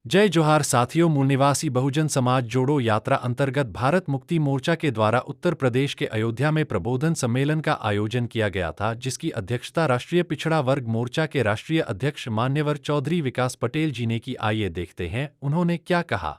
जय जोहार साथियों। मूल निवासी बहुजन समाज जोड़ो यात्रा अंतर्गत भारत मुक्ति मोर्चा के द्वारा उत्तर प्रदेश के अयोध्या में प्रबोधन सम्मेलन का आयोजन किया गया था, जिसकी अध्यक्षता राष्ट्रीय पिछड़ा वर्ग मोर्चा के राष्ट्रीय अध्यक्ष मान्यवर चौधरी विकास पटेल जी ने की। आइए देखते हैं उन्होंने क्या कहा।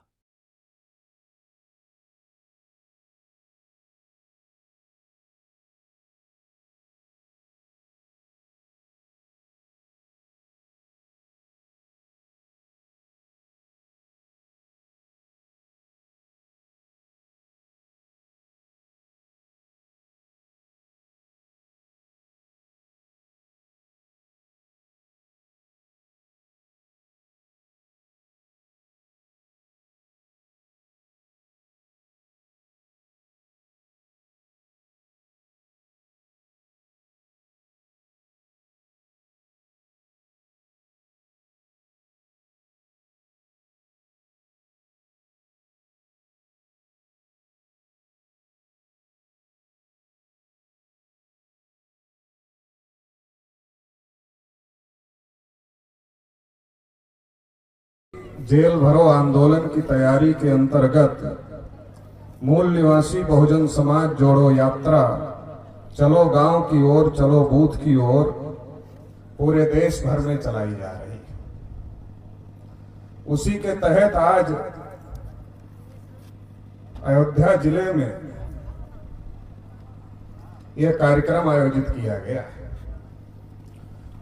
जेल भरो आंदोलन की तैयारी के अंतर्गत मूल निवासी बहुजन समाज जोड़ो यात्रा चलो गांव की ओर चलो बूथ की ओर पूरे देश भर में चलाई जा रही है। उसी के तहत आज अयोध्या जिले में यह कार्यक्रम आयोजित किया गया है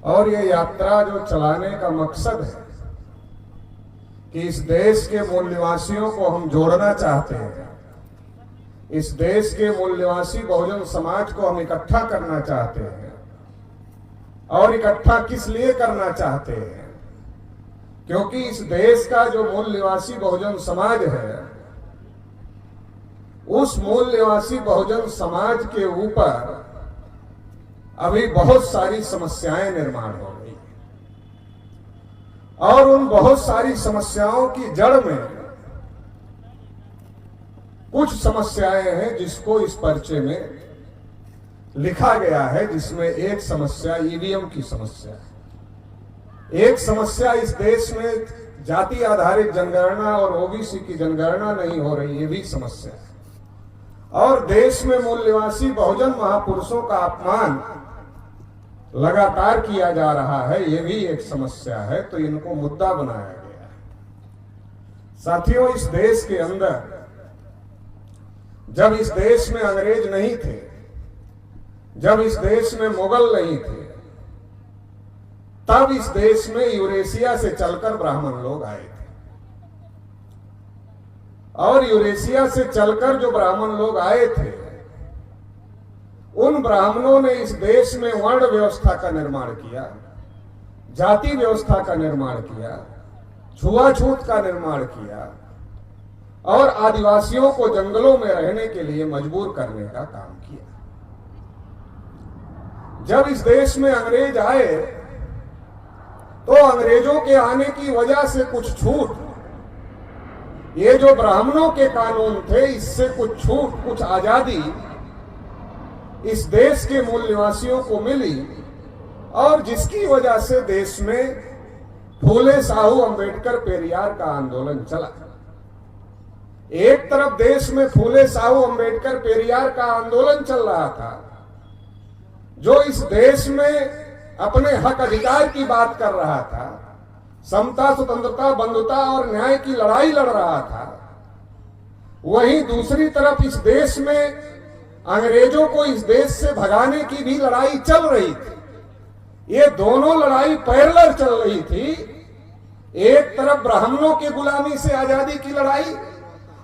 और यह यात्रा जो चलाने का मकसद है कि इस देश के मूल निवासियों को हम जोड़ना चाहते हैं। इस देश के मूल निवासी बहुजन समाज को हम इकट्ठा करना चाहते हैं। और इकट्ठा किस लिए करना चाहते हैं? क्योंकि इस देश का जो मूल निवासी बहुजन समाज है, उस मूल निवासी बहुजन समाज के ऊपर अभी बहुत सारी समस्याएं निर्माण हो रही हैं और उन बहुत सारी समस्याओं की जड़ में कुछ समस्याएं हैं जिसको इस पर्चे में लिखा गया है, जिसमें एक समस्या ईवीएम की समस्या है। एक समस्या इस देश में जाति आधारित जनगणना और ओबीसी की जनगणना नहीं हो रही, ये भी समस्या है। और देश में मूल निवासी बहुजन महापुरुषों का अपमान लगातार किया जा रहा है, ये भी एक समस्या है। तो इनको मुद्दा बनाया गया है। साथियों, इस देश के अंदर जब इस देश में अंग्रेज नहीं थे, जब इस देश में मुगल नहीं थे, तब इस देश में यूरेशिया से चलकर ब्राह्मण लोग आए थे। और यूरेशिया से चलकर जो ब्राह्मण लोग आए थे, उन ब्राह्मणों ने इस देश में वर्ण व्यवस्था का निर्माण किया, जाति व्यवस्था का निर्माण किया, छुआछूत का निर्माण किया और आदिवासियों को जंगलों में रहने के लिए मजबूर करने का काम किया। जब इस देश में अंग्रेज आए तो अंग्रेजों के आने की वजह से कुछ छूट, ये जो ब्राह्मणों के कानून थे, इससे कुछ छूट, कुछ आजादी इस देश के मूल निवासियों को मिली और जिसकी वजह से देश में फूले साहू अंबेडकर पेरियार का आंदोलन चला। एक तरफ देश में फूले साहू अंबेडकर पेरियार का आंदोलन चल रहा था, जो इस देश में अपने हक अधिकार की बात कर रहा था, समता, स्वतंत्रता, बंधुता और न्याय की लड़ाई लड़ रहा था। वहीं दूसरी तरफ इस देश में अंग्रेजों को इस देश से भगाने की भी लड़ाई चल रही थी। ये दोनों लड़ाई पैरेलल चल रही थी। एक तरफ ब्राह्मणों की गुलामी से आजादी की लड़ाई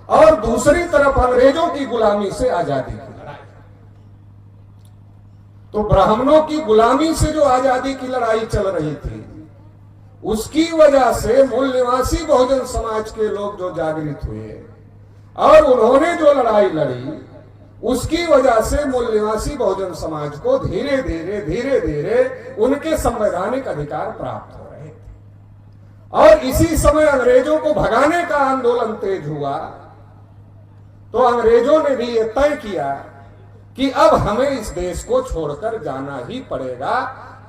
और दूसरी तरफ अंग्रेजों की गुलामी से आजादी की लड़ाई। तो ब्राह्मणों की गुलामी से जो आजादी की लड़ाई चल रही थी, उसकी वजह से मूल निवासी बहुजन समाज के लोग जो जागृत हुए और उन्होंने जो लड़ाई लड़ी, उसकी वजह से मूल निवासी बहुजन समाज को धीरे धीरे उनके संवैधानिक अधिकार प्राप्त हो रहे थे। और इसी समय अंग्रेजों को भगाने का आंदोलन तेज हुआ तो अंग्रेजों ने भी यह तय किया कि अब हमें इस देश को छोड़कर जाना ही पड़ेगा,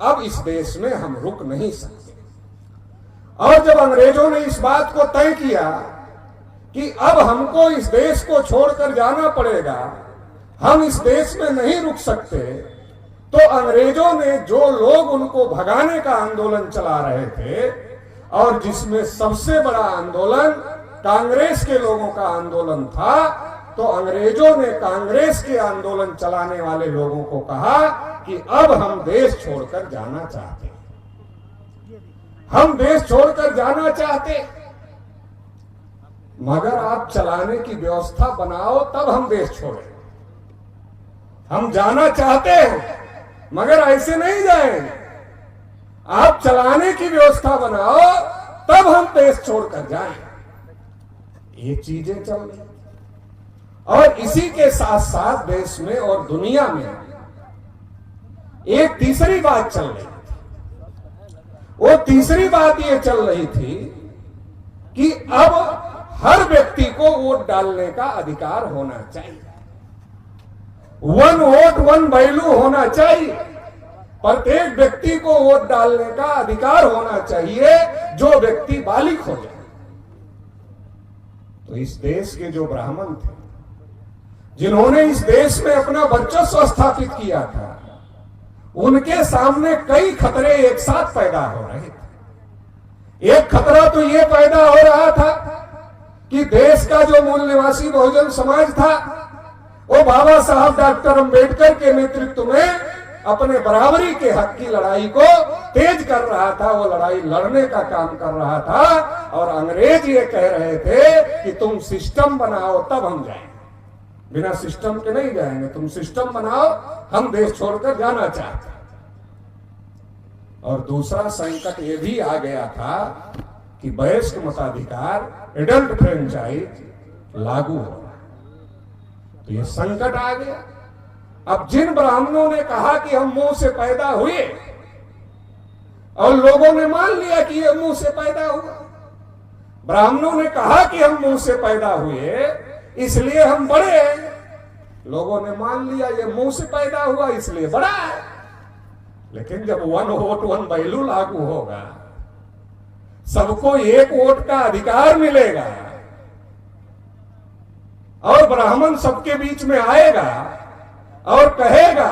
अब इस देश में हम रुक नहीं सकते। और जब अंग्रेजों ने इस बात को तय किया कि अब हमको इस देश को छोड़कर जाना पड़ेगा, हम इस देश में नहीं रुक सकते, तो अंग्रेजों ने जो लोग उनको भगाने का आंदोलन चला रहे थे, और जिसमें सबसे बड़ा आंदोलन कांग्रेस के लोगों का आंदोलन था, तो अंग्रेजों ने कांग्रेस के आंदोलन चलाने वाले लोगों को कहा कि अब हम देश छोड़कर जाना चाहते हैं, हम देश छोड़कर जाना चाहते, मगर आप चलाने की व्यवस्था बनाओ तब हम देश छोड़ें। हम जाना चाहते हैं मगर ऐसे नहीं जाएंगे, आप चलाने की व्यवस्था बनाओ तब हम देश छोड़कर जाएं। ये चीजें चल रही, और इसी के साथ साथ देश में और दुनिया में एक तीसरी बात चल रही थी। वो तीसरी बात ये चल रही थी कि अब हर व्यक्ति को वोट डालने का अधिकार होना चाहिए, वन वोट वन वैल्यू होना चाहिए, प्रत्येक व्यक्ति को वोट डालने का अधिकार होना चाहिए जो व्यक्ति बालिग हो जाए। तो इस देश के जो ब्राह्मण थे, जिन्होंने इस देश में अपना वर्चस्व स्थापित किया था, उनके सामने कई खतरे एक साथ पैदा हो रहे थे। एक खतरा तो यह पैदा हो रहा था कि देश का जो मूल निवासी बहुजन समाज था, वो बाबा साहब डॉक्टर अंबेडकर के नेतृत्व में अपने बराबरी के हक की लड़ाई को तेज कर रहा था, वो लड़ाई लड़ने का काम कर रहा था। और अंग्रेज ये कह रहे थे कि तुम सिस्टम बनाओ तब हम जाएंगे, बिना सिस्टम के नहीं जाएंगे, तुम सिस्टम बनाओ, हम देश छोड़कर जाना चाहते। और दूसरा संकट ये भी आ गया था कि वयस्क मताधिकार, एडल्ट फ्रेंचाइज लागू हो रहा, तो ये संकट आ गया। अब जिन ब्राह्मणों ने कहा कि हम मुंह से पैदा हुए, और लोगों ने मान लिया कि ये मुंह से पैदा हुआ, ब्राह्मणों ने कहा कि हम मुंह से पैदा हुए इसलिए हम बड़े हैं, लोगों ने मान लिया ये मुंह से पैदा हुआ इसलिए बड़ा है। लेकिन जब वन वोट वन वैल्यू लागू होगा, सबको एक वोट का अधिकार मिलेगा, और ब्राह्मण सबके बीच में आएगा और कहेगा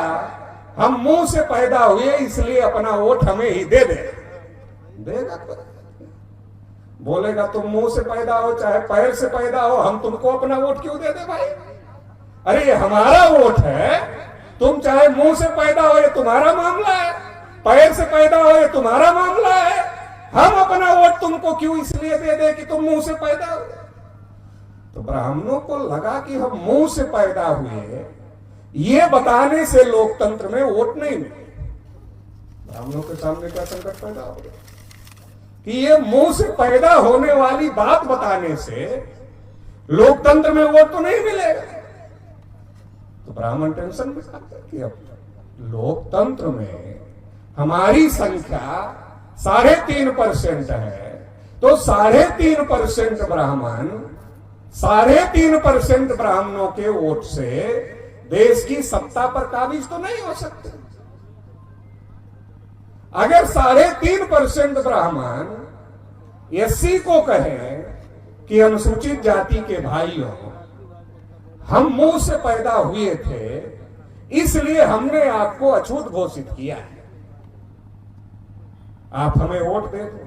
हम मुंह से पैदा हुए इसलिए अपना वोट हमें ही दे देगा। बोलेगा तुम मुंह से पैदा हो चाहे पैर से पैदा हो, हम तुमको अपना वोट क्यों दे भाई? अरे ये हमारा वोट है, तुम चाहे मुंह से पैदा हो ये तुम्हारा मामला है, पैर से पैदा हो ये तुम्हारा मामला है, हम अपना वोट तुमको क्यों इसलिए दे कि तुम मुंह से पैदा हो। तो ब्राह्मणों को लगा कि हम मुंह से पैदा हुए, ये बताने से लोकतंत्र में वोट नहीं मिले। ब्राह्मणों के सामने क्या संकट पैदा हो गया कि ये मुंह से पैदा होने वाली बात बताने से लोकतंत्र में वोट तो नहीं मिलेगा। तो ब्राह्मण टेंशन में आते कि अब लोकतंत्र में हमारी संख्या 3.5% है, तो 3.5% ब्राह्मण 3.5% ब्राह्मणों के वोट से देश की सत्ता पर काबिज तो नहीं हो सकते। अगर 3.5% ब्राह्मण एससी को कहें कि अनुसूचित जाति के भाइयों, हम मुंह से पैदा हुए थे इसलिए हमने आपको अछूत घोषित किया है, आप हमें वोट दे दो।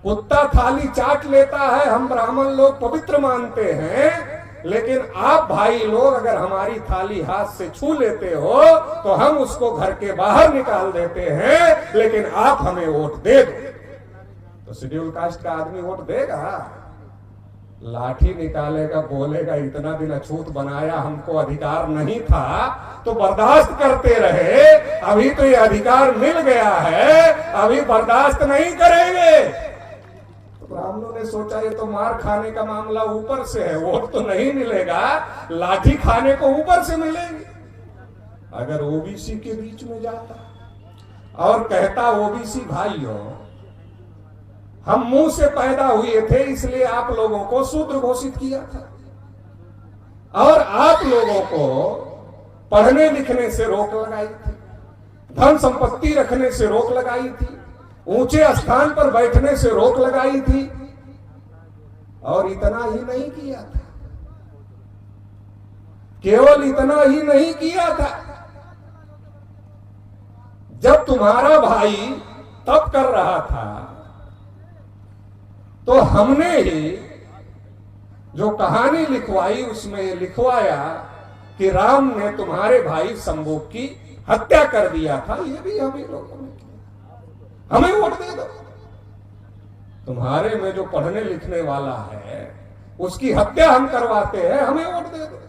कुत्ता थाली चाट लेता है, हम ब्राह्मण लोग पवित्र मानते हैं, लेकिन आप भाई लोग अगर हमारी थाली हाथ से छू लेते हो तो हम उसको घर के बाहर निकाल देते हैं, लेकिन आप हमें वोट दे दो। तो शेड्यूल कास्ट का आदमी वोट देगा? लाठी निकालेगा, बोलेगा इतना दिन अछूत बनाया, हमको अधिकार नहीं था तो बर्दाश्त करते रहे, अभी तो ये अधिकार मिल गया है, अभी बर्दाश्त नहीं करेंगे। तो ब्राह्मणों ने सोचा ये तो मार खाने का मामला ऊपर से है, वोट तो नहीं मिलेगा, लाठी खाने को ऊपर से मिलेगी। अगर ओबीसी के बीच में जाता और कहता ओबीसी भाइयों हम मुंह से पैदा हुए थे इसलिए आप लोगों को शूद्र घोषित किया था, और आप लोगों को पढ़ने लिखने से रोक लगाई थी, धन संपत्ति रखने से रोक लगाई थी, ऊंचे स्थान पर बैठने से रोक लगाई थी। और इतना ही नहीं किया था, केवल इतना ही नहीं किया था, जब तुम्हारा भाई तप कर रहा था तो हमने ही जो कहानी लिखवाई उसमें लिखवाया कि राम ने तुम्हारे भाई शंभु की हत्या कर दिया था। ये भी हम लोगों ने किया। हमें वोट दे दो। तुम्हारे में जो पढ़ने लिखने वाला है उसकी हत्या हम करवाते हैं, हमें वोट दे दो।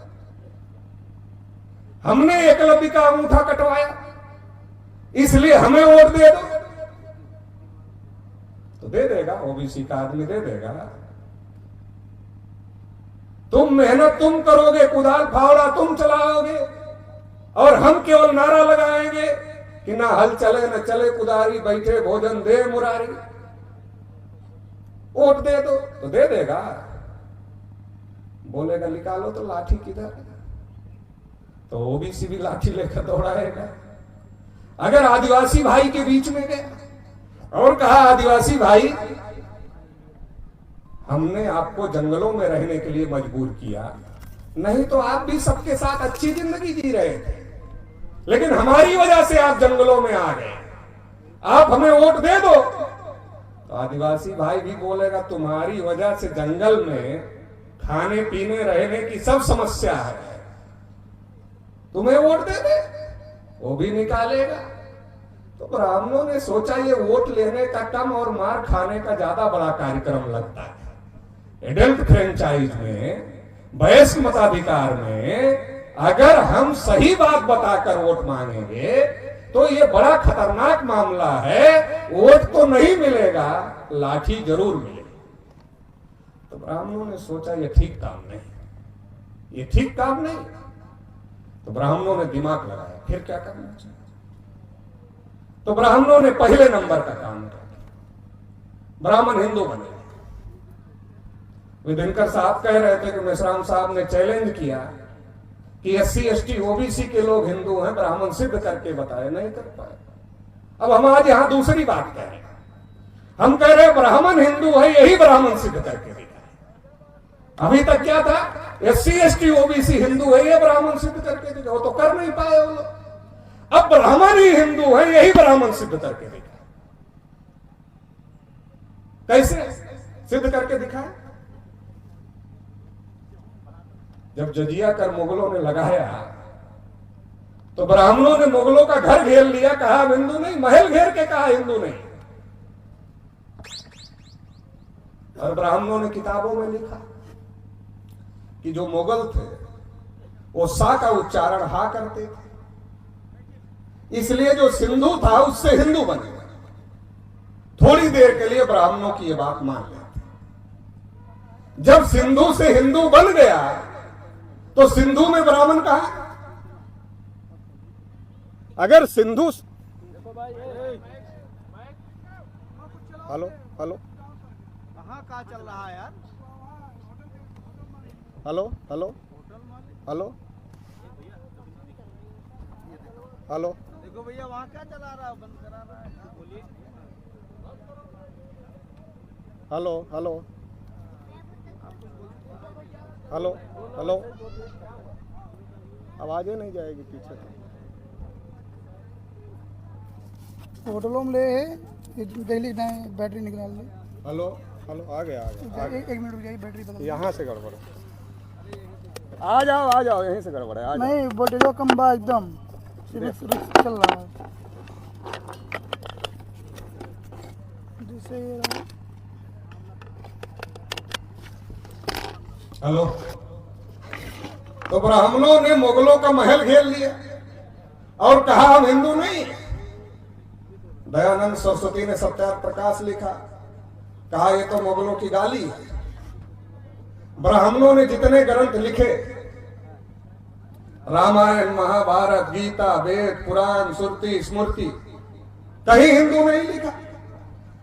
हमने एकलव्य का अंगूठा कटवाया इसलिए हमें वोट दे दो। तो दे देगा, ओबीसी का आदमी दे देगा। तुम मेहनत तुम करोगे, कुदाल फावड़ा तुम चलाओगे और हम केवल नारा लगाएंगे कि ना हल चले न चले कुदारी, बैठे भोजन दे मुरारी। वोट दे दो तो दे देगा। बोलेगा निकालो तो लाठी किधर, तो ओबीसी भी लाठी लेकर दौड़ाएगा। अगर आदिवासी भाई के बीच में गया और कहा आदिवासी भाई हमने आपको जंगलों में रहने के लिए मजबूर किया, नहीं तो आप भी सबके साथ अच्छी जिंदगी जी रहे थे, लेकिन हमारी वजह से आप जंगलों में आ गए, आप हमें वोट दे दो। तो आदिवासी भाई भी बोलेगा तुम्हारी वजह से जंगल में खाने पीने रहने की सब समस्या है, तुम्हें वोट दे दे, वो भी निकालेगा। तो ब्राह्मणों ने सोचा ये वोट लेने का कम और मार खाने का ज्यादा बड़ा कार्यक्रम लगता है। एडल्ट फ्रेंचाइज में, वयस्क मताधिकार में अगर हम सही बात बताकर वोट मांगेंगे तो ये बड़ा खतरनाक मामला है। वोट तो नहीं मिलेगा, लाठी जरूर मिलेगी। तो ब्राह्मणों ने सोचा ये ठीक काम नहीं, ये ठीक काम नहीं। तो ब्राह्मणों ने दिमाग लगाया फिर क्या करना चाहिए। तो ब्राह्मणों ने पहले नंबर का काम किया, ब्राह्मण हिंदू बने। दिनकर साहब कह रहे थे कि मेश्राम साहब ने चैलेंज किया कि SC ST OBC के लोग हिंदू हैं, ब्राह्मण सिद्ध करके बताए, नहीं कर पाए। अब हम आज यहां दूसरी बात कह रहे हैं, हम कह रहे हैं ब्राह्मण हिंदू है, यही ब्राह्मण सिद्ध करके दिखाए। अभी तक क्या था, SC ST OBC हिंदू है, ये ब्राह्मण सिद्ध करके दिखाए, वो तो कर नहीं पाए वो लोग। अब ब्राह्मण ही हिंदू है, यही ब्राह्मण सिद्ध करके दिखाए। कैसे सिद्ध करके दिखाए? जब जजिया कर मुगलों ने लगाया तो ब्राह्मणों ने मुगलों का घर घेर लिया, कहा हिंदू नहीं, महल घेर के कहा हिंदू नहीं। और ब्राह्मणों ने किताबों में लिखा कि जो मुगल थे वो सा का उच्चारण हा करते थे, इसलिए जो सिंधु था उससे हिंदू बन गया। थोड़ी देर के लिए ब्राह्मणों की ये बात मान लेते। जब सिंधु से हिंदू बन गया तो सिंधु में ब्राह्मण कहा। अगर सिंधु, हेलो हेलो कहाँ का चल रहा है यार, हेलो हेलो हेलो हेलो, देखो भैया वहाँ क्या चला रहा है, बंद करा रहा है, बोलिए। हेलो हेलो हेलो हेलो, आवाजें नहीं जाएगी पीछे। होटलों में ले दिल्ली बैटरी निकाल ले। हेलो हेलो, आ गया एक मिनट रुक जाइए, बैटरी बदल। यहाँ से गड़बड़ है, आ जाओ यहीं से गड़बड़ है, आ जाओ। नहीं वोल्टेज कम बा एकदम, सिर्फ चल रहा है जैसे। हेलो, तो ब्राह्मणों ने मुगलों का महल घेर लिया और कहा हम हिंदू नहीं। दयानंद सरस्वती ने सत्यार्थ प्रकाश लिखा, कहा ये तो मुगलों की गाली है। ब्राह्मणों ने जितने ग्रंथ लिखे, रामायण महाभारत गीता वेद पुराण श्रुति स्मृति, कहीं हिंदू नहीं लिखा।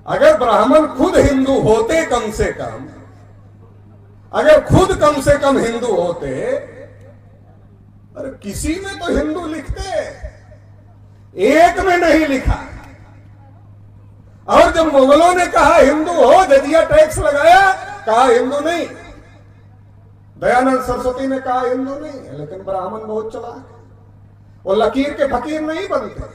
अगर ब्राह्मण खुद हिंदू होते, कम से कम अगर खुद कम से कम हिंदू होते अरे किसी में तो हिंदू लिखते, एक में नहीं लिखा। और जब मुगलों ने कहा हिंदू हो, जजिया टैक्स लगाया, कहा हिंदू नहीं। दयानंद सरस्वती ने कहा हिंदू नहीं, लेकिन ब्राह्मण बहुत चलाक है, वो लकीर के फकीर नहीं बनते।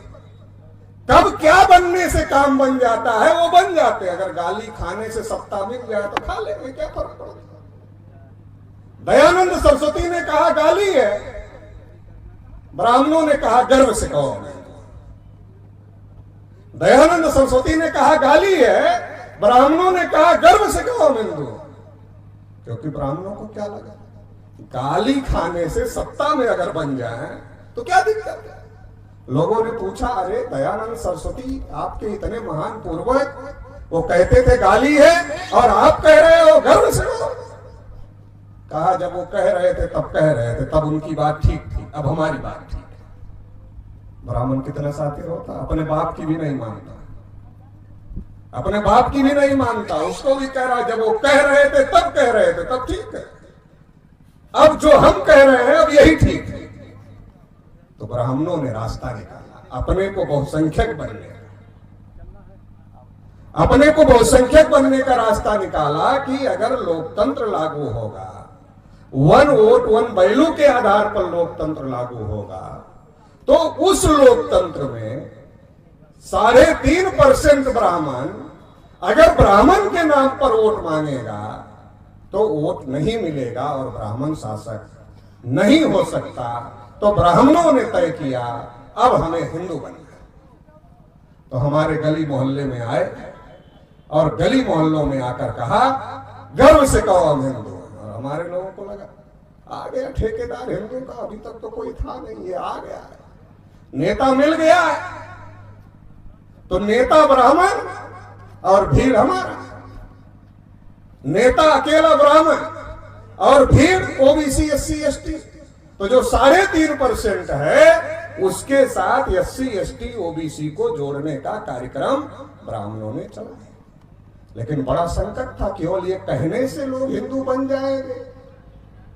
कब क्या बनने से काम बन जाता है वो बन जाते। अगर गाली खाने से सत्ता मिल जाए तो खा लेंगे, क्या फर्क पड़ता। दयानंद सरस्वती ने कहा गाली है, ब्राह्मणों ने कहा गर्व से कहो। दयानंद सरस्वती ने कहा गाली है, ब्राह्मणों ने कहा गर्व से कहो हिंदू। क्योंकि ब्राह्मणों को क्या लगा, गाली खाने से सत्ता में अगर बन जाए तो क्या दिक्कत है। लोगों ने पूछा, अरे दयानंद सरस्वती आपके इतने महान पूर्वज, वो कहते थे गाली है और आप कह रहे हो गर्व से हो। कहा जब वो कह रहे थे तब कह रहे थे, तब उनकी बात ठीक थी, अब हमारी बात ठीक है। ब्राह्मण कितना सातिर होता, अपने बाप की भी नहीं मानता, अपने बाप की भी नहीं मानता, उसको भी कह रहा जब वो कह रहे थे तब कह रहे थे, तब ठीक है, अब जो हम कह रहे हैं अब यही ठीक है। तो ब्राह्मणों ने रास्ता निकाला अपने को बहुसंख्यक बनने का, अपने को बहुसंख्यक बनने का रास्ता निकाला कि अगर लोकतंत्र लागू होगा, 1 वोट 1 बैलू के आधार पर लोकतंत्र लागू होगा, तो उस लोकतंत्र में 3.5% ब्राह्मण अगर ब्राह्मण के नाम पर वोट मांगेगा तो वोट नहीं मिलेगा और ब्राह्मण शासक नहीं हो सकता। तो ब्राह्मणों ने तय किया अब हमें हिंदू बनना है। तो हमारे गली मोहल्ले में आए और गली मोहल्लों में आकर कहा गर्व से कहो हम हिंदू। और हमारे लोगों को लगा आ गया ठेकेदार हिंदू का, अभी तक तो कोई था नहीं, ये आ गया है, नेता मिल गया है। तो नेता ब्राह्मण और भीड़ हमारा, नेता अकेला ब्राह्मण और भीड़ ओबीसी SC ST। तो जो 3.5% है उसके साथ SC ST OBC को जोड़ने का कार्यक्रम ब्राह्मणों ने चलाया। लेकिन बड़ा संकट था, केवल ये कहने से लोग हिंदू बन जाएंगे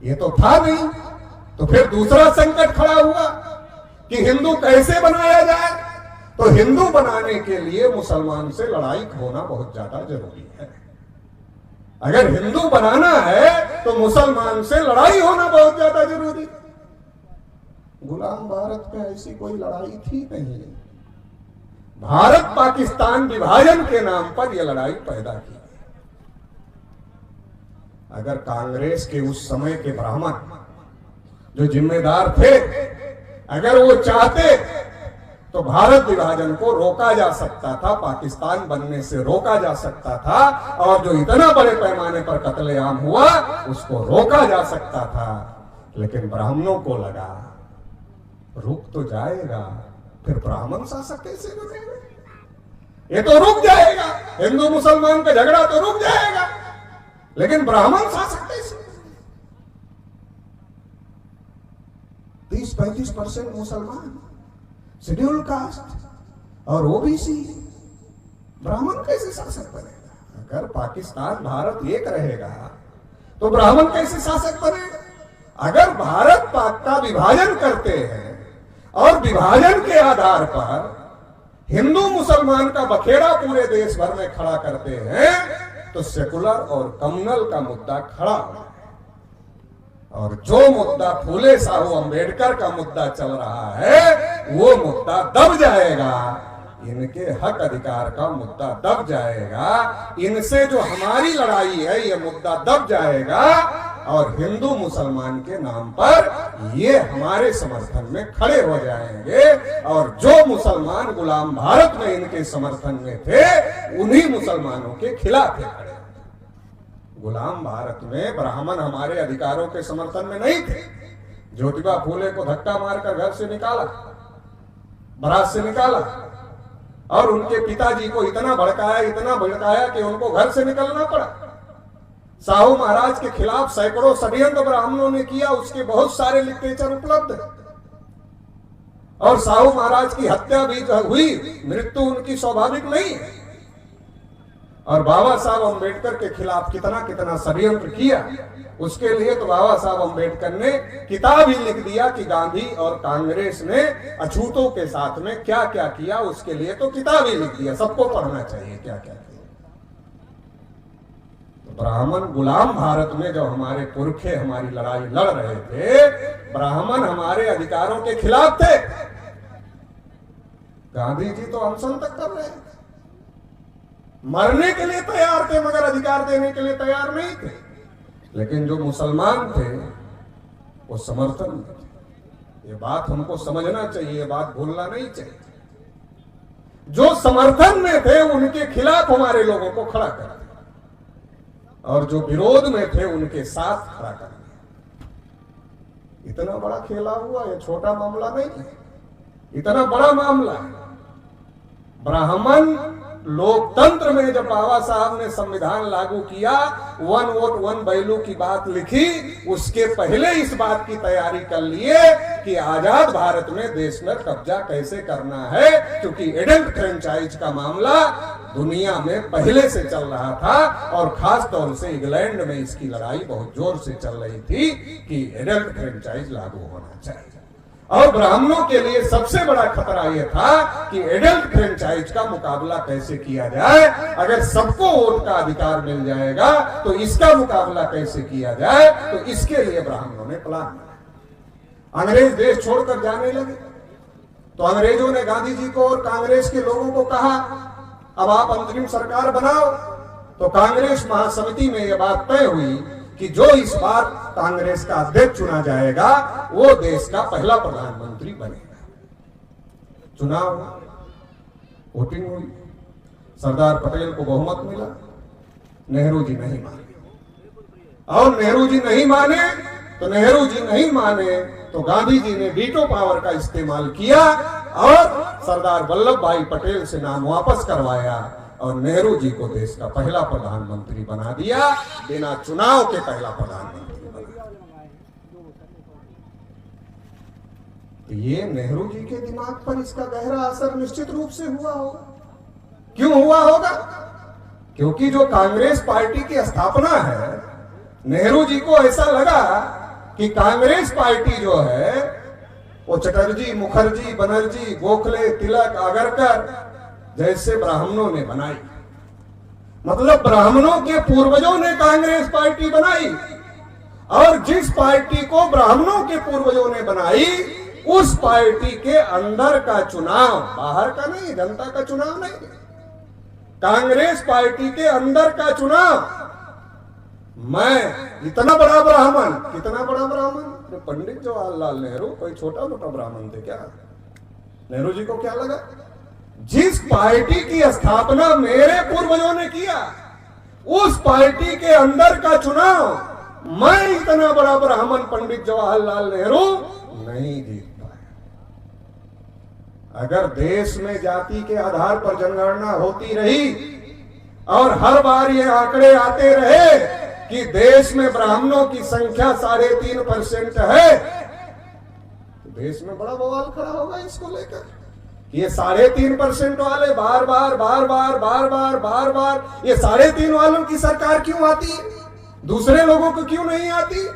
ये तो था नहीं। तो फिर दूसरा संकट खड़ा हुआ कि हिंदू कैसे बनाया जाए। तो हिंदू बनाने के लिए मुसलमान से लड़ाई होना बहुत ज्यादा जरूरी है। अगर हिंदू बनाना है तो मुसलमान से लड़ाई होना बहुत ज्यादा जरूरी। गुलाम भारत में ऐसी कोई लड़ाई थी नहीं, भारत पाकिस्तान विभाजन के नाम पर यह लड़ाई पैदा की। अगर कांग्रेस के उस समय के ब्राह्मण जो जिम्मेदार थे, अगर वो चाहते तो भारत विभाजन को रोका जा सकता था, पाकिस्तान बनने से रोका जा सकता था, और जो इतना बड़े पैमाने पर कत्लेआम हुआ उसको रोका जा सकता था। लेकिन ब्राह्मणों को लगा रुक तो जाएगा, फिर ब्राह्मण शासक कैसे बनेगा, ये तो रुक जाएगा, हिंदू मुसलमान का झगड़ा तो रुक जाएगा, लेकिन ब्राह्मण शासक कैसे। 30-35% मुसलमान, शेड्यूल कास्ट और ओबीसी, ब्राह्मण कैसे शासक बनेगा। अगर पाकिस्तान भारत एक रहेगा तो ब्राह्मण कैसे शासक बनेगा। अगर भारत पाक का विभाजन करते हैं और विभाजन के आधार पर हिंदू मुसलमान का बखेड़ा पूरे देश भर में खड़ा करते हैं तो सेकुलर और कम्युनल का मुद्दा खड़ा होगा। और जो मुद्दा फूले साहू अंबेडकर का मुद्दा चल रहा है वो मुद्दा दब जाएगा, इनके हक अधिकार का मुद्दा दब जाएगा, इनसे जो हमारी लड़ाई है ये मुद्दा दब जाएगा और हिंदू मुसलमान के नाम पर ये हमारे समर्थन में खड़े हो जाएंगे। और जो मुसलमान गुलाम भारत में इनके समर्थन में थे उन्हीं मुसलमानों के खिलाफ खड़े। गुलाम भारत में ब्राह्मण हमारे अधिकारों के समर्थन में नहीं थे। ज्योतिबा फूले को धक्का मारकर घर से निकाला, बारात से निकाला, और उनके पिताजी को इतना भड़काया कि उनको घर से निकलना पड़ा। साहू महाराज के खिलाफ सैकड़ों षड्यंत्र ब्राह्मणों ने किया, उसके बहुत सारे लिटरेचर उपलब्ध है। और साहू महाराज की हत्या भी हुई, मृत्यु उनकी स्वाभाविक नहीं है। और बाबा साहब अम्बेडकर के खिलाफ कितना कितना षड्यंत्र किया, उसके लिए तो बाबा साहब अम्बेडकर ने किताब ही लिख दिया कि गांधी और कांग्रेस ने अछूतों के साथ में क्या क्या किया, उसके लिए तो किताब ही लिख दिया, सबको पढ़ना चाहिए क्या क्या किया। तो ब्राह्मण गुलाम भारत में जब हमारे पुरखे हमारी लड़ाई लड़ रहे थे, ब्राह्मण हमारे अधिकारों के खिलाफ थे। गांधी जी तो अनशन तक कर रहे थे, मरने के लिए तैयार थे मगर अधिकार देने के लिए तैयार नहीं थे। लेकिन जो मुसलमान थे वो समर्थन में थे। ये बात हमको समझना चाहिए, ये बात भूलना नहीं चाहिए। जो समर्थन में थे उनके खिलाफ हमारे लोगों को खड़ा कर दिया, और जो विरोध में थे उनके साथ खड़ा कर दिया। इतना बड़ा खेला हुआ, ये छोटा मामला नहीं है, इतना बड़ा मामला है। ब्राह्मण लोकतंत्र में जब बाबा साहब ने संविधान लागू किया, 1 वोट 1 वैल्यू की बात लिखी, उसके पहले इस बात की तैयारी कर लिए कि आजाद भारत में देश में कब्जा कैसे करना है, क्योंकि एडल्ट फ्रेंचाइज का मामला दुनिया में पहले से चल रहा था, और खास तौर से इंग्लैंड में इसकी लड़ाई बहुत जोर से चल रही थी कि एडल्ट फ्रेंचाइज लागू होना चाहिए। और ब्राह्मणों के लिए सबसे बड़ा खतरा यह था कि एडल्ट फ्रेंचाइज का मुकाबला कैसे किया जाए। अगर सबको वोट का अधिकार मिल जाएगा तो इसका मुकाबला कैसे किया जाए, तो इसके लिए ब्राह्मणों ने प्लान बनाया। अंग्रेज देश छोड़कर जाने लगे तो अंग्रेजों ने गांधी जी को और कांग्रेस के लोगों को कहा, अब आप अंतरिम सरकार बनाओ। तो कांग्रेस महासमिति में यह बात तय हुई कि जो इस बार कांग्रेस का अध्यक्ष चुना जाएगा वो देश का पहला प्रधानमंत्री बनेगा। चुनाव, वोटिंग हुई, सरदार पटेल को बहुमत मिला, नेहरू जी नहीं माने। और नेहरू जी नहीं माने तो गांधी जी ने वीटो पावर का इस्तेमाल किया और सरदार वल्लभ भाई पटेल से नाम वापस करवाया और नेहरू जी को देश का पहला प्रधानमंत्री बना दिया, बिना चुनाव के पहला प्रधानमंत्री बना। तो ये नेहरू जी के दिमाग पर इसका गहरा असर निश्चित रूप से हुआ होगा। क्यों हुआ होगा? क्योंकि जो कांग्रेस पार्टी की स्थापना है, नेहरू जी को ऐसा लगा कि कांग्रेस पार्टी जो है वो चटर्जी, मुखर्जी, बनर्जी, गोखले, तिलक, आगरकर जैसे ब्राह्मणों ने बनाई। मतलब ब्राह्मणों के पूर्वजों ने कांग्रेस पार्टी बनाई, और जिस पार्टी को ब्राह्मणों के पूर्वजों ने बनाई उस पार्टी के अंदर का चुनाव, बाहर का नहीं, जनता का चुनाव नहीं, कांग्रेस पार्टी के अंदर का चुनाव। मैं इतना बड़ा ब्राह्मण, कितना बड़ा ब्राह्मण, तो पंडित जवाहरलाल नेहरू कोई छोटा मोटा ब्राह्मण थे क्या? नेहरू जी को क्या लगा, जिस पार्टी की स्थापना मेरे पूर्वजों ने किया उस पार्टी के अंदर का चुनाव मैं इतना बड़ा ब्राह्मण पंडित जवाहरलाल नेहरू नहीं जीत पाया। अगर देश में जाति के आधार पर जनगणना होती रही और हर बार ये आंकड़े आते रहे कि देश में ब्राह्मणों की संख्या 3.5% है, तो देश में बड़ा बवाल खड़ा होगा इसको लेकर। ये 3.5% वाले बार बार ये 3.5 वालों की सरकार क्यों आती है, दूसरे लोगों को क्यों नहीं आती?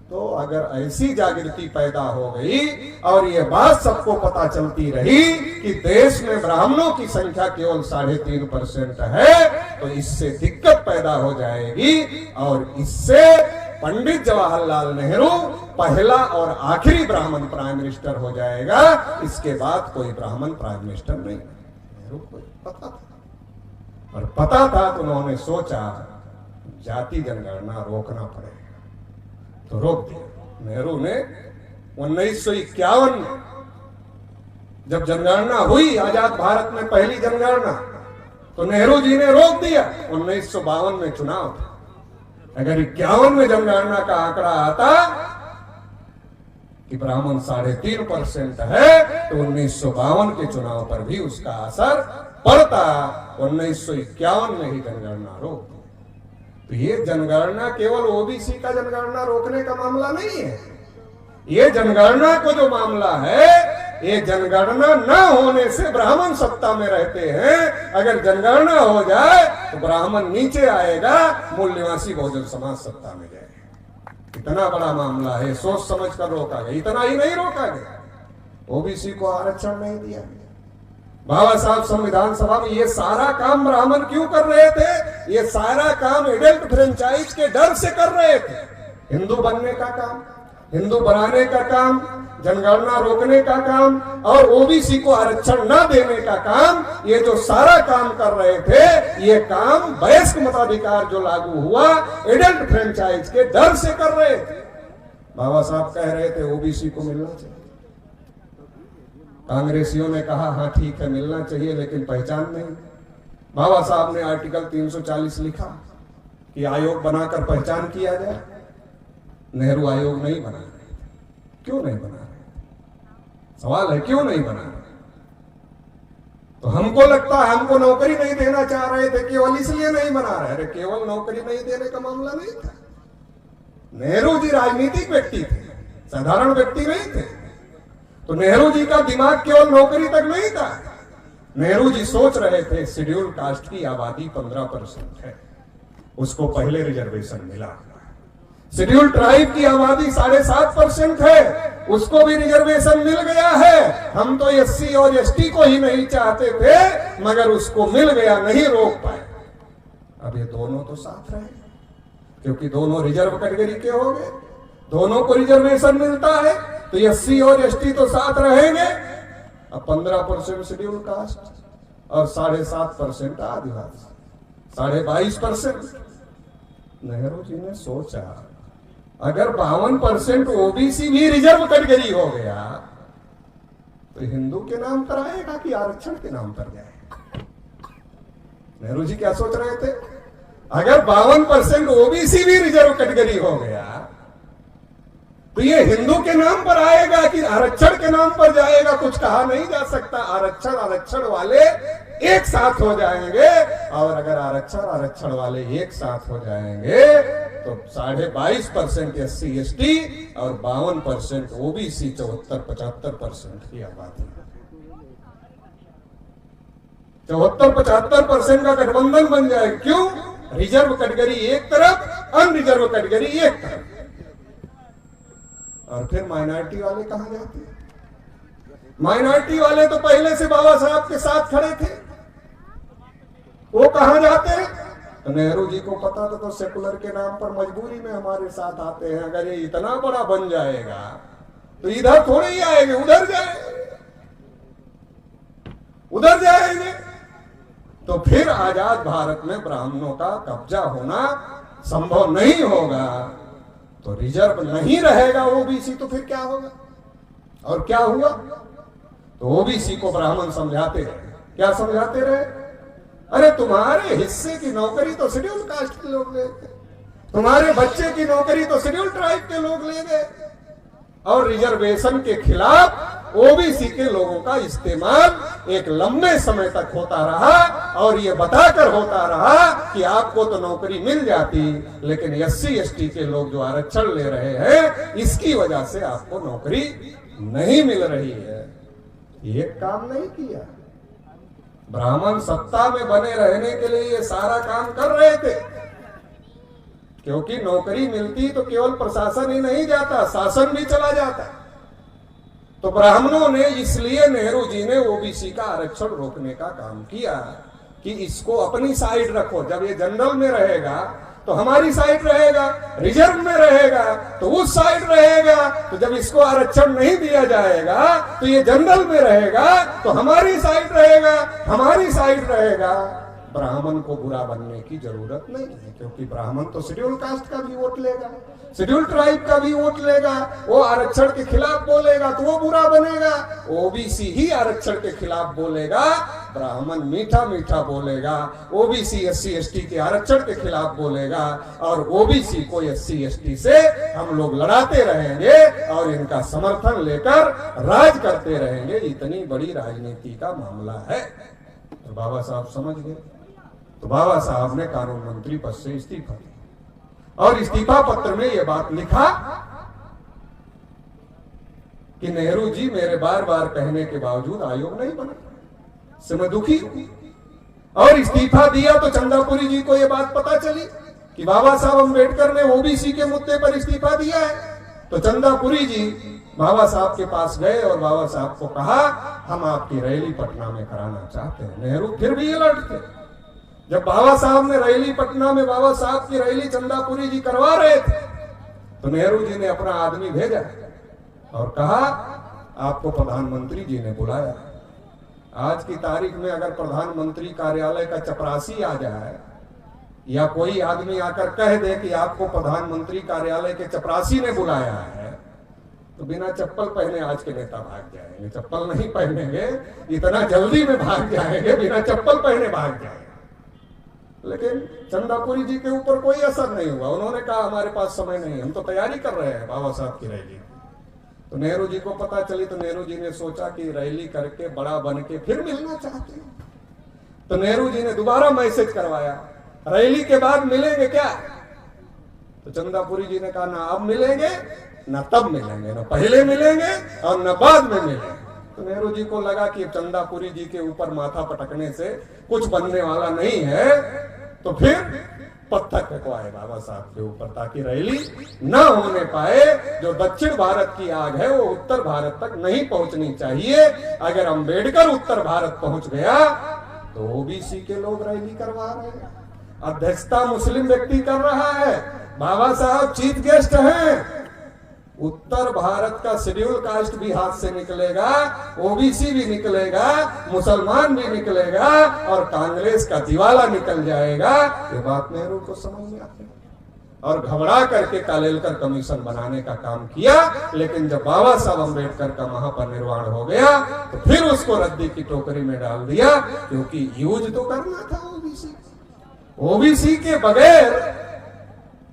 तो अगर ऐसी जागृति पैदा हो गई और ये बात सबको पता चलती रही कि देश में ब्राह्मणों की संख्या केवल 3.5% है, तो इससे दिक्कत पैदा हो जाएगी और इससे पंडित जवाहरलाल नेहरू पहला और आखिरी ब्राह्मण प्राइम मिनिस्टर हो जाएगा। इसके बाद कोई ब्राह्मण प्राइम मिनिस्टर नहीं। नेहरू को पता था, और पता था तो उन्होंने सोचा जाति जनगणना रोकना पड़ेगा, तो रोक दिया। नेहरू ने 1951 में जब जनगणना हुई आजाद भारत में पहली जनगणना, तो नेहरू जी ने रोक दिया। 1952 में चुनाव था। अगर 51 में जनगणना का आंकड़ा आता कि ब्राह्मण 3.5% है, तो 1952 के चुनाव पर भी उसका असर पड़ता। 1951 में ही जनगणना रोक दी। तो ये जनगणना केवल ओबीसी का जनगणना रोकने का मामला नहीं है। ये जनगणना को जो मामला है ये जनगणना न होने से ब्राह्मण सत्ता में रहते हैं। अगर जनगणना हो जाए तो ब्राह्मण नीचे आएगा, मूल निवासी बहुजन समाज सत्ता में जाएगा। इतना बड़ा मामला है, सोच समझ कर रोका गया। इतना ही नहीं रोका गया, ओबीसी को आरक्षण नहीं दिया गया। बाबा साहब संविधान सभा में ये सारा काम ब्राह्मण क्यों कर रहे थे? ये सारा काम एडल्ट फ्रेंचाइज के डर से कर रहे थे। हिंदू बनने का काम, हिंदू बनाने का काम, जनगणना रोकने का काम और ओबीसी को आरक्षण न देने का काम, ये जो सारा काम कर रहे थे, ये काम वयस्क मताधिकार जो लागू हुआ एडल्ट फ्रेंचाइज के डर से कर रहे थे। बाबा साहब कह रहे थे ओबीसी को मिलना चाहिए। कांग्रेसियों ने कहा हाँ ठीक है मिलना चाहिए, लेकिन पहचान नहीं। बाबा साहब ने आर्टिकल 340 लिखा कि आयोग बनाकर पहचान किया जाए। नेहरू आयोग नहीं बना रहे। क्यों नहीं बना रहे? सवाल है क्यों नहीं बना रहे? तो हमको लगता है हमको नौकरी नहीं देना चाह रहे थे, केवल इसलिए नहीं बना रहे। अरे केवल नौकरी नहीं देने का मामला नहीं था। नेहरू जी राजनीतिक व्यक्ति थे, साधारण व्यक्ति नहीं थे। तो नेहरू जी का दिमाग केवल नौकरी तक नहीं था। नेहरू जी सोच रहे थे शेड्यूल कास्ट की आबादी 15% है, उसको पहले रिजर्वेशन मिला। शेड्यूल ट्राइब की आबादी 7.5% है, उसको भी रिजर्वेशन मिल गया है। हम तो एससी और एसटी को ही नहीं चाहते थे, मगर उसको मिल गया, नहीं रोक पाए। अब ये दोनों तो साथ रहे, क्योंकि दोनों रिजर्व कैटेगरी के हो गए, दोनों को रिजर्वेशन मिलता है, तो एससी और एसटी तो साथ रहेंगे। अब 15% शेड्यूल कास्ट और 7.5% आदिवासी, 22.5%। नेहरू जी ने सोचा अगर 52% ओबीसी भी रिजर्व कैटेगरी हो गया तो हिंदू के नाम पर आएगा कि आरक्षण के नाम पर जाएगा? नेहरू जी क्या सोच रहे थे? अगर 52% ओबीसी भी रिजर्व कैटेगरी हो गया तो ये हिंदू के नाम पर आएगा कि आरक्षण के नाम पर जाएगा? कुछ कहा नहीं जा सकता। आरक्षण वाले एक साथ हो जाएंगे, और अगर आरक्षण वाले एक साथ हो जाएंगे तो 22.5% एससी एसटी और 52% ओबीसी, 74-75% की आबादी, 74-75% का गठबंधन बन जाए। क्यों? रिजर्व कैटेगरी एक तरफ, अनरिजर्व कैटेगरी एक तरफ। और फिर माइनॉरिटी वाले कहां जाते? माइनॉरिटी वाले तो पहले से बाबा साहब के साथ खड़े थे, वो कहां जाते हैं? तो नेहरू जी को पता था, तो सेकुलर के नाम पर मजबूरी में हमारे साथ आते हैं। अगर ये इतना बड़ा बन जाएगा तो इधर थोड़े ही आएंगे, उधर जाएंगे। तो फिर आजाद भारत में ब्राह्मणों का कब्जा होना संभव नहीं होगा। तो रिजर्व नहीं रहेगा ओबीसी, तो फिर क्या होगा? और क्या हुआ? तो ओबीसी को ब्राह्मण समझाते रहे। क्या समझाते रहे? अरे तुम्हारे हिस्से की नौकरी तो शेड्यूल कास्ट के लोग ले गए, तुम्हारे बच्चे की नौकरी तो शेड्यूल ट्राइब के लोग ले गए, और रिजर्वेशन के खिलाफ ओबीसी के लोगों का इस्तेमाल एक लंबे समय तक होता रहा, और ये बताकर होता रहा कि आपको तो नौकरी मिल जाती, लेकिन एससी एसटी के लोग जो आरक्षण ले रहे हैं इसकी वजह से आपको नौकरी नहीं मिल रही है। ये काम नहीं किया। ब्राह्मण सत्ता में बने रहने के लिए ये सारा काम कर रहे थे, क्योंकि नौकरी मिलती तो केवल प्रशासन ही नहीं जाता, शासन भी चला जाता। तो ब्राह्मणों ने, इसलिए नेहरू जी ने ओबीसी का आरक्षण रोकने का काम किया कि इसको अपनी साइड रखो। जब ये जनरल में रहेगा तो हमारी साइड रहेगा, रिजर्व में रहेगा तो उस साइड रहेगा। तो जब इसको आरक्षण नहीं दिया जाएगा तो ये जनरल में रहेगा तो हमारी साइड रहेगा, हमारी साइड रहेगा। ब्राह्मण को बुरा बनने की जरूरत नहीं है, क्योंकि ब्राह्मण तो शेड्यूल कास्ट का भी वोट लेगा, शेड्यूल ट्राइब का भी वोट लेगा। वो आरक्षण के खिलाफ बोलेगा तो वो बुरा बनेगा। ओबीसी ही आरक्षण के खिलाफ बोलेगा, ब्राह्मण मीठा मीठा बोलेगा। ओबीसी एससी एसटी के आरक्षण के खिलाफ बोलेगा, और ओबीसी को एससी एसटी से हम लोग लड़ाते रहेंगे और इनका समर्थन लेकर राज करते रहेंगे। इतनी बड़ी राजनीति का मामला है। तो बाबा साहब समझ गए। तो बाबा साहब ने कानून मंत्री पद से इस्तीफा दिया, और इस्तीफा पत्र में यह बात लिखा कि नेहरू जी मेरे बार बार कहने के बावजूद आयोग नहीं बना, इससे मैं दुखी हूं। और इस्तीफा दिया तो चंदापुरी जी को यह बात पता चली कि बाबा साहब अम्बेडकर ने ओबीसी के मुद्दे पर इस्तीफा दिया है, तो चंदापुरी जी बाबा साहब के पास गए और बाबा साहब को कहा हम आपकी रैली पटना में कराना चाहते हैं। नेहरू फिर भी अलर्ट थे। जब बाबा साहब ने रैली पटना में बाबा साहब की रैली चंदापुरी जी करवा रहे थे, तो नेहरू जी ने अपना आदमी भेजा और कहा आपको प्रधानमंत्री जी ने बुलाया। आज की तारीख में अगर प्रधानमंत्री कार्यालय का चपरासी आ जाए या कोई आदमी आकर कह दे कि आपको प्रधानमंत्री कार्यालय के चपरासी ने बुलाया है, तो बिना चप्पल पहने आज के नेता भाग जाएंगे। चप्पल नहीं पहनेंगे, इतना जल्दी में भाग जाएंगे, बिना चप्पल पहने भाग जाएंगे। लेकिन चंदापुरी जी के ऊपर कोई असर नहीं हुआ। उन्होंने कहा हमारे पास समय नहीं, हम तो तैयारी कर रहे हैं बाबा साहब की रैली। तो नेहरू जी को पता चली, तो नेहरू जी ने सोचा कि रैली करके बड़ा बन के फिर मिलना चाहते हैं। तो नेहरू जी ने दोबारा मैसेज करवाया, रैली के बाद मिलेंगे क्या? तो चंदापुरी जी ने कहा ना अब मिलेंगे ना तब मिलेंगे, ना पहले मिलेंगे और न बाद में मिलेंगे। तो नेहरू जी को लगा कि चंदापुरी जी के ऊपर माथा पटकने से कुछ बनने वाला नहीं है, तो फिर पत्थर फेंकवाए बाबा साहब के ऊपर ताकि रैली न होने पाए। जो दक्षिण भारत की आग है वो उत्तर भारत तक नहीं पहुंचनी चाहिए। अगर अंबेडकर उत्तर भारत पहुंच गया तो ओबीसी के लोग रैली करवा रहे हैं, अध्यक्षता मुस्लिम व्यक्ति कर रहा है, बाबा साहब चीफ गेस्ट हैं। उत्तर भारत का शेड्यूल कास्ट भी हाथ से निकलेगा, ओबीसी भी निकलेगा, मुसलमान भी निकलेगा और कांग्रेस का दिवाला निकल जाएगा। ये बात नेहरू को समझ में आती और घबरा करके कालेलकर कमीशन बनाने का काम किया। लेकिन जब बाबा साहब अम्बेडकर का महापरिनिर्वाण हो गया तो फिर उसको रद्दी की टोकरी में डाल दिया, क्योंकि यूज तो करना था ओबीसी। ओबीसी के बगैर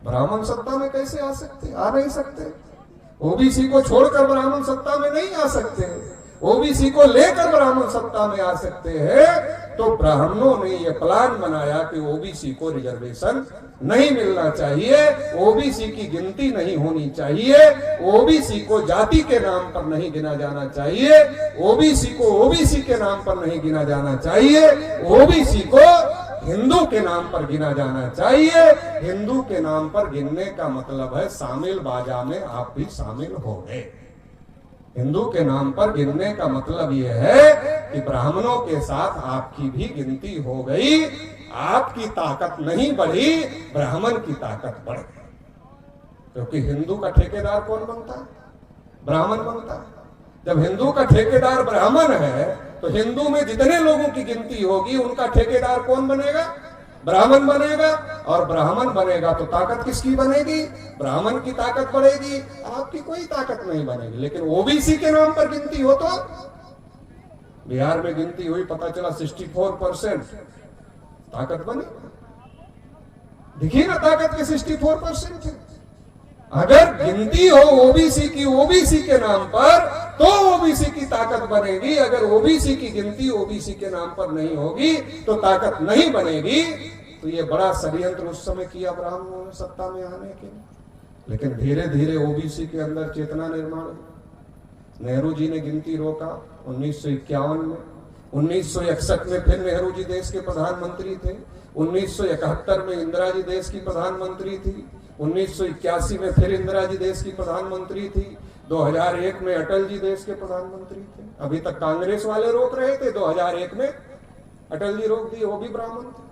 ब्राह्मण सत्ता में कैसे आ सकते? आ नहीं सकते। ओबीसी को छोड़कर ब्राह्मण सत्ता में नहीं आ सकते, ओबीसी को लेकर ब्राह्मण सत्ता में आ सकते हैं। तो ब्राह्मणों ने यह प्लान बनाया कि ओबीसी को रिजर्वेशन नहीं मिलना चाहिए, ओबीसी की गिनती नहीं होनी चाहिए, ओबीसी को जाति के नाम पर नहीं गिना जाना चाहिए, ओबीसी को ओबीसी के नाम पर नहीं गिना जाना चाहिए, ओबीसी को हिंदू के नाम पर गिना जाना चाहिए। हिंदू के नाम पर गिनने का मतलब है शामिल बाजा में आप भी शामिल हो गए। हिंदू के नाम पर गिनने का मतलब यह है कि ब्राह्मणों के साथ आपकी भी गिनती हो गई। आपकी ताकत नहीं बढ़ी, ब्राह्मण की ताकत बढ़ गई। क्योंकि हिंदू का ठेकेदार कौन बनता है? ब्राह्मण बनता है। जब हिंदू का ठेकेदार ब्राह्मण है तो हिंदू में जितने लोगों की गिनती होगी उनका ठेकेदार कौन बनेगा? ब्राह्मण बनेगा। और ब्राह्मण बनेगा तो ताकत किसकी बनेगी? ब्राह्मण की ताकत बढ़ेगी, आपकी कोई ताकत नहीं बनेगी। लेकिन ओबीसी के नाम पर गिनती हो तो बिहार में गिनती हुई, पता चला 64% ताकत बनी। देखिए ना ताकत के 64% है। अगर गिनती हो ओबीसी की ओबीसी के नाम पर तो ओबीसी की ताकत बनेगी। अगर ओबीसी की गिनती ओबीसी के नाम पर नहीं होगी तो ताकत नहीं बनेगी। तो ये बड़ा षड्यंत्र उस समय किया ब्राह्मणों ने सत्ता में आने के लिए। लेकिन धीरे धीरे ओबीसी के अंदर चेतना निर्माण हुआ। नेहरू जी ने गिनती रोका 1951 में, 1961 में फिर नेहरू जी देश के प्रधानमंत्री थे, 1971 में इंदिरा जी देश की प्रधानमंत्री थी, 1981 में फिर इंदिरा जी देश की प्रधानमंत्री थी, 2001 में अटल जी देश के प्रधानमंत्री थे। अभी तक कांग्रेस वाले रोक रहे थे, 2001 में अटल जी रोक दिए, वो भी ब्राह्मण थे।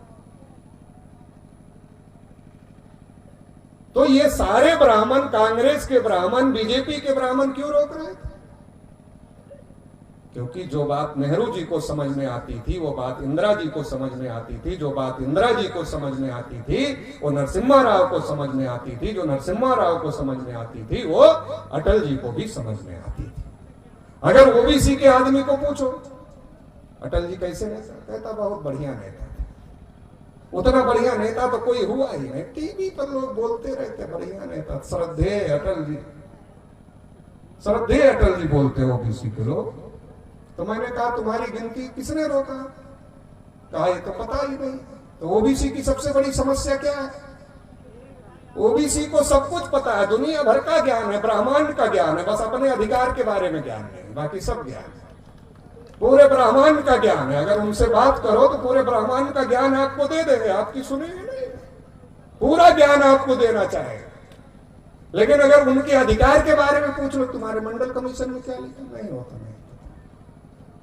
तो ये सारे ब्राह्मण, कांग्रेस के ब्राह्मण, बीजेपी के ब्राह्मण क्यों रोक रहे थे? क्योंकि जो बात नेहरू जी को समझ में आती थी वो बात इंदिरा जी को समझ में आती थी, जो बात इंदिरा जी को समझ में आती थी वो नरसिम्हा राव को समझ में आती थी, जो नरसिम्हा राव को समझ में आती थी वो अटल जी को भी समझ में आती थी। अगर ओबीसी के आदमी को पूछो अटल जी कैसे नेता, कहता बहुत बढ़िया नेता थे। उतना बढ़िया नेता तो कोई हुआ ही नहीं। टीवी पर लोग बोलते रहते बढ़िया नेता, श्रद्धेय अटल जी, श्रद्धेय अटल जी बोलते ओबीसी के लोग। तो मैंने कहा तुम्हारी गिनती किसने रोका? कहा ये तो पता ही नहीं। तो ओबीसी की सबसे बड़ी समस्या क्या है? ओबीसी को सब कुछ पता है, दुनिया भर का ज्ञान है, ब्रह्मांड का ज्ञान है, बस अपने अधिकार के बारे में ज्ञान नहीं, बाकी सब ज्ञान है। पूरे ब्रह्मांड का ज्ञान है। अगर उनसे बात करो तो पूरे ब्रह्मांड का ज्ञान आपको दे देंगे, आपकी सुनेंगे नहीं, पूरा ज्ञान आपको देना चाहेगा। लेकिन अगर उनके अधिकार के बारे में पूछ लो, तुम्हारे मंडल कमीशन में क्या लिखा, नहीं होता, नहीं।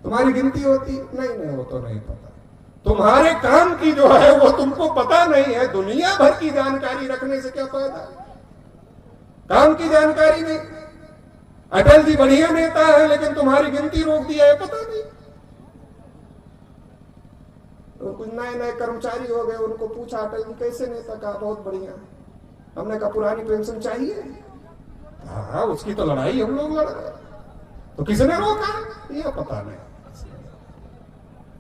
तुम्हारी गिनती होती, नहीं, वो तो नहीं पता। तुम्हारे काम की जो है वो तुमको पता नहीं है। दुनिया भर की जानकारी रखने से क्या फायदा, काम की जानकारी नहीं। अटल जी बढ़िया नेता है, लेकिन तुम्हारी गिनती रोक दिया है, पता नहीं। तो कुछ नए कर्मचारी हो गए, उनको पूछा अटल जी कैसे नेता, कहा बहुत बढ़िया। हमने कहा पुरानी पेंशन चाहिए, हाँ उसकी तो लड़ाई हम लोग लड़ रहे, तो किसने रोका, ये पता नहीं।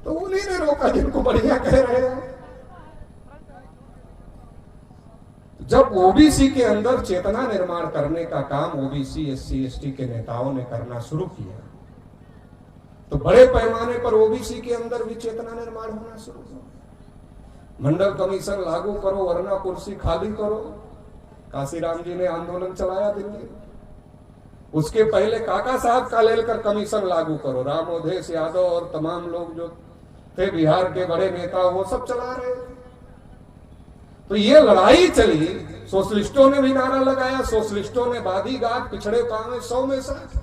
तो उन्हीं ने रोका जिनको बढ़िया कह रहे हो। जब ओबीसी के अंदर चेतना निर्माण करने का काम ओबीसी एससी एसटी के नेताओं ने करना शुरू किया, तो बड़े पैमाने पर ओबीसी के अंदर भी चेतना निर्माण होना शुरू हुआ। मंडल कमीशन लागू करो वरना कुर्सी खाली करो, काशीराम जी ने आंदोलन चलाया दिल्ली। उसके पहले काका साहब का लेकर कमीशन लागू करो, रामोदेश यादव और तमाम लोग जो थे बिहार के बड़े नेता, वो सब चला रहे थे। तो ये लड़ाई चली, सोशलिस्टों ने भी नारा लगाया, सोशलिस्टों ने बाधी गांठ पिछड़े पावे 100 में 60,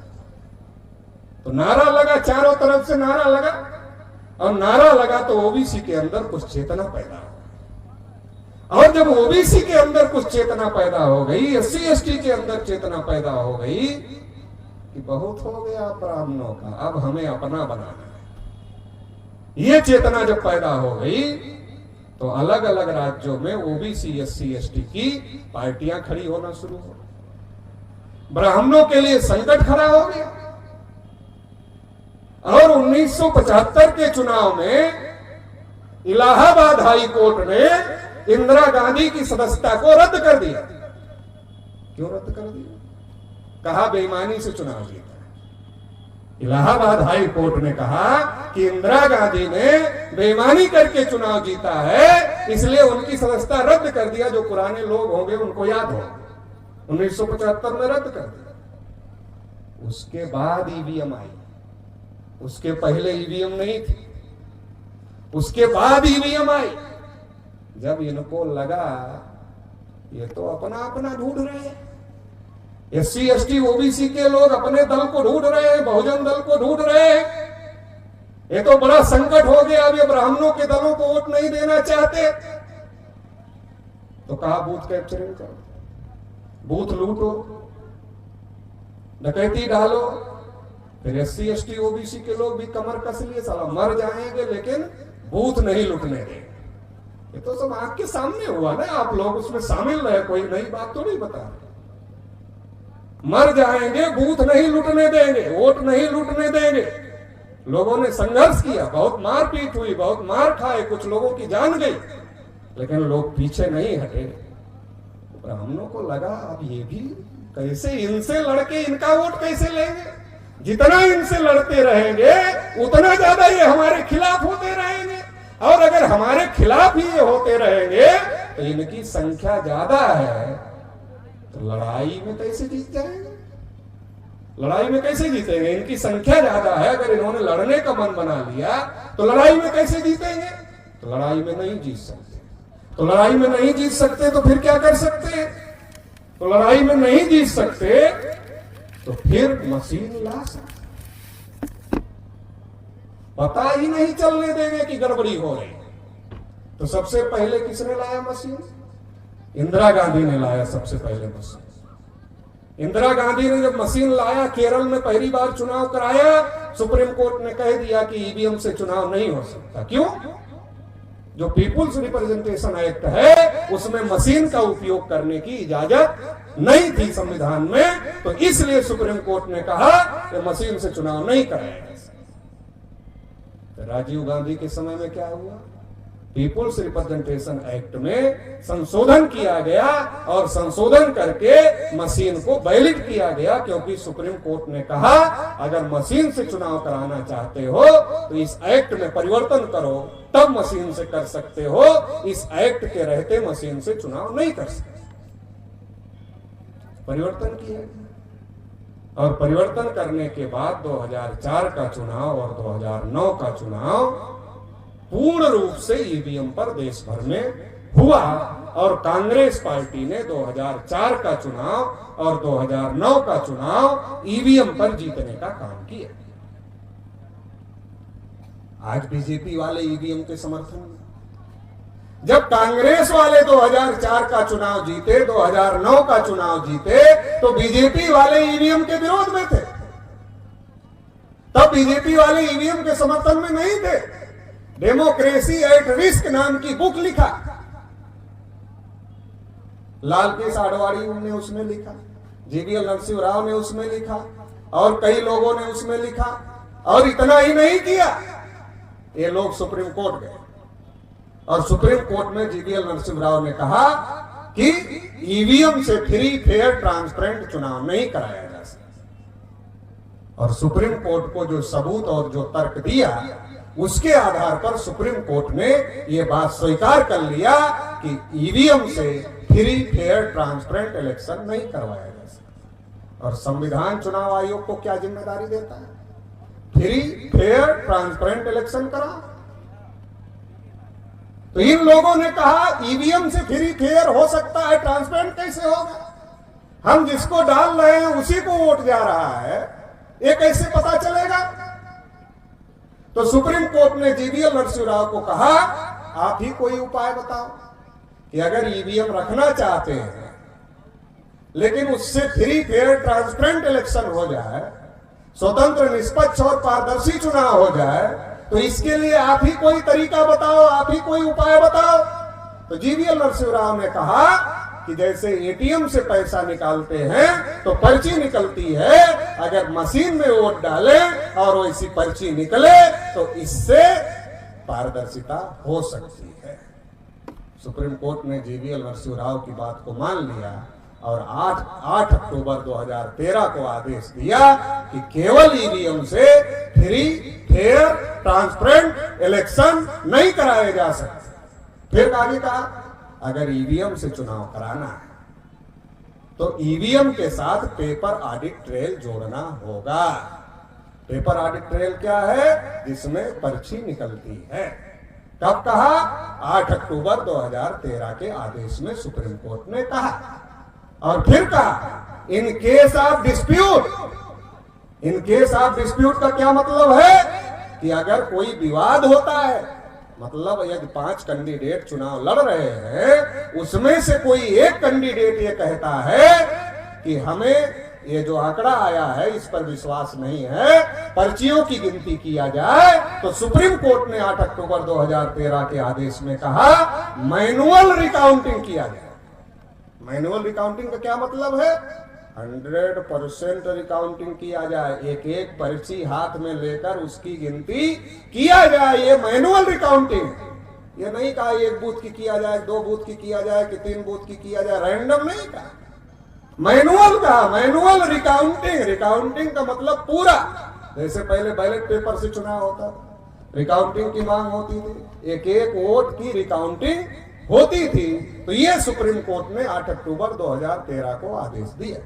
तो नारा लगा, चारों तरफ से नारा लगा, और नारा लगा तो ओबीसी के अंदर कुछ चेतना पैदा हो। और जब ओबीसी के अंदर कुछ चेतना पैदा हो गई, एससी एसटी के अंदर चेतना पैदा हो गई कि बहुत हो गया ब्राह्मणों का, अब हमें अपना बनाना है, ये चेतना जब पैदा हो गई तो अलग अलग राज्यों में ओबीसी एससी एसटी की पार्टियां खड़ी होना शुरू हो, ब्राह्मणों के लिए संकट खड़ा हो गया। और 1975 के चुनाव में इलाहाबाद हाई कोर्ट ने इंदिरा गांधी की सदस्यता को रद्द कर दिया। क्यों रद्द कर दिया, कहा बेईमानी से चुनाव जीता। इलाहाबाद हाई कोर्ट ने कहा कि इंदिरा गांधी ने बेईमानी करके चुनाव जीता है, इसलिए उनकी सदस्यता रद्द कर दिया। जो पुराने लोग होंगे उनको याद हो, 1975 में रद्द कर दिया। उसके बाद ईवीएम आई, उसके पहले ईवीएम नहीं थी, उसके बाद ईवीएम आई। जब इनको लगा ये तो अपना अपना ढूंढ रहे हैं, एससी एसटी ओबीसी के लोग अपने दल को ढूंढ रहे हैं, बहुजन दल को ढूंढ रहे हैं, ये तो बड़ा संकट हो गया, अब ये ब्राह्मणों के दलों को वोट नहीं देना चाहते, तो कहा बूथ कैप्चरिंग करो, बूथ लूटो, डकैती डालो। फिर एससी एसटी ओबीसी के लोग भी कमर कस लिए, साला मर जाएंगे लेकिन बूथ नहीं लुटने देंगे। ये तो सब आंख के सामने हुआ ना, आप लोग उसमें शामिल रहे, कोई नई बात तो नहीं बता रहे। मर जाएंगे, बूथ नहीं लुटने देंगे, वोट नहीं लुटने देंगे। लोगों ने संघर्ष किया, बहुत मारपीट हुई, बहुत मार खाए, कुछ लोगों की जान गई, लेकिन लोग पीछे नहीं हटे। ब्राह्मणों को लगा अब ये भी कैसे, इनसे लड़के इनका वोट कैसे लेंगे, जितना इनसे लड़ते रहेंगे उतना ज्यादा ये हमारे खिलाफ होते रहेंगे, और अगर हमारे खिलाफ ही ये होते रहेंगे तो इनकी संख्या ज्यादा है, तो लड़ाई में कैसे जीत जाएंगे, लड़ाई में कैसे जीतेंगे, इनकी संख्या ज्यादा है। अगर इन्होंने लड़ने का मन बना लिया तो लड़ाई में कैसे जीतेंगे, तो लड़ाई में नहीं जीत सकते। तो लड़ाई में नहीं जीत सकते तो फिर क्या कर सकते हैं, तो लड़ाई में नहीं जीत सकते तो फिर मशीन ला सकते, पता ही नहीं चलने देंगे कि गड़बड़ी हो रही। तो सबसे पहले किसने लाया मशीन, इंदिरा गांधी ने लाया सबसे पहले मशीन। इंदिरा गांधी ने जब मशीन लाया, केरल में पहली बार चुनाव कराया, सुप्रीम कोर्ट ने कह दिया कि ईवीएम से चुनाव नहीं हो सकता। क्यों, जो पीपुल्स रिप्रेजेंटेशन एक्ट है उसमें मशीन का उपयोग करने की इजाजत नहीं थी संविधान में, तो इसलिए सुप्रीम कोर्ट ने कहा कि मशीन से चुनाव नहीं कराया। राजीव गांधी के समय में क्या हुआ, पीपुल्स रिप्रेजेंटेशन एक्ट में संशोधन किया गया और संशोधन करके मशीन को वैलिड किया गया, क्योंकि सुप्रीम कोर्ट ने कहा अगर मशीन से चुनाव कराना चाहते हो तो इस एक्ट में परिवर्तन करो, तब मशीन से कर सकते हो, इस एक्ट के रहते मशीन से चुनाव नहीं कर सकते। परिवर्तन किया गया। और परिवर्तन करने के बाद 2004 का चुनाव और 2009 का चुनाव पूर्ण रूप से ईवीएम पर देश भर में हुआ। और कांग्रेस पार्टी ने 2004 का चुनाव और 2009 का चुनाव ईवीएम पर जीतने का काम किया। आज बीजेपी वाले ईवीएम के समर्थन में, जब कांग्रेस वाले 2004 का चुनाव जीते, 2009 का चुनाव जीते, तो बीजेपी वाले ईवीएम के विरोध में थे। तब बीजेपी वाले ईवीएम के समर्थन में नहीं थे। डेमोक्रेसी एट रिस्क नाम की बुक लिखा, लालकेश आडवाणी ने उसमें लिखा, जीवीएल नरसिंह राव ने उसमें लिखा, और कई लोगों ने उसमें लिखा। और इतना ही नहीं किया, ये लोग सुप्रीम कोर्ट गए और सुप्रीम कोर्ट में जीवीएल नरसिंह राव ने कहा कि ईवीएम से फ्री, फेयर, ट्रांसपेरेंट चुनाव नहीं कराया जा सकता। और सुप्रीम कोर्ट को जो सबूत और जो तर्क दिया, उसके आधार पर सुप्रीम कोर्ट ने यह बात स्वीकार कर लिया कि ईवीएम से फ्री, फेयर, ट्रांसपेरेंट इलेक्शन नहीं करवाया जा सकता। और संविधान चुनाव आयोग को क्या जिम्मेदारी देता है? फ्री, फेयर, ट्रांसपेरेंट इलेक्शन करा। तो इन लोगों ने कहा ईवीएम से फ्री, फेयर हो सकता है, ट्रांसपेरेंट कैसे होगा? हम जिसको डाल रहे हैं उसी को वोट जा रहा है, ये कैसे पता चलेगा? तो सुप्रीम कोर्ट ने जीवीएल नरसिंह राव को कहा, आप ही कोई उपाय बताओ कि अगर ईवीएम रखना चाहते हैं लेकिन उससे फ्री, फेयर, ट्रांसपेरेंट इलेक्शन हो जाए, स्वतंत्र, निष्पक्ष और पारदर्शी चुनाव हो जाए, तो इसके लिए आप ही कोई तरीका बताओ, आप ही कोई उपाय बताओ। तो जीवीएल नरसिंह राव ने कहा कि जैसे एटीएम से पैसा निकालते हैं तो पर्ची निकलती है, अगर मशीन में वोट डालें और वैसी पर्ची निकले तो इससे पारदर्शिता हो सकती है। सुप्रीम कोर्ट ने जीवीएल नरसिंह राव की बात को मान लिया और 8 अक्टूबर 2013 को आदेश दिया कि केवल ईवीएम से फ्री, फेयर, ट्रांसपेरेंट इलेक्शन नहीं कराए जा सकते। फिर आगे कहा, अगर ईवीएम से चुनाव कराना है तो ईवीएम के साथ पेपर ऑडिट ट्रेल जोड़ना होगा। पेपर ऑडिट ट्रेल क्या है? जिसमें पर्ची निकलती है। कब कहा? 8 अक्टूबर 2013 के आदेश में सुप्रीम कोर्ट ने कहा। और फिर कहा, in case of dispute, in case of dispute का क्या मतलब है कि अगर कोई विवाद होता है, मतलब यदि 5 कैंडिडेट चुनाव लड़ रहे हैं, उसमें से कोई एक कैंडिडेट ये कहता है कि हमें ये जो आंकड़ा आया है इस पर विश्वास नहीं है, पर्चियों की गिनती किया जाए, तो सुप्रीम कोर्ट ने 8 अक्टूबर 2013 के आदेश में कहा मैनुअल रिकाउंटिंग किया जाए। मैनुअल रिकाउंटिंग का क्या मतलब है? 100% रिकाउंटिंग किया जाए, एक एक पर्ची हाथ में लेकर उसकी गिनती किया जाए। ये मैनुअल रिकाउंटिंग। ये नहीं कहा एक बूथ की किया जाए, 2 बूथ की किया जाए कि 3 बूथ की किया जाए, रैंडम नहीं कहा, मैनुअल कहा। मैनुअल रिकाउंटिंग, रिकाउंटिंग का मतलब पूरा। जैसे पहले बैलेट पेपर से चुनाव होता, रिकाउंटिंग की मांग होती थी, एक एक वोट की रिकाउंटिंग होती थी। तो ये सुप्रीम कोर्ट ने 8 अक्टूबर 2013 को आदेश दिया।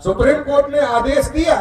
सुप्रीम कोर्ट ने आदेश दिया,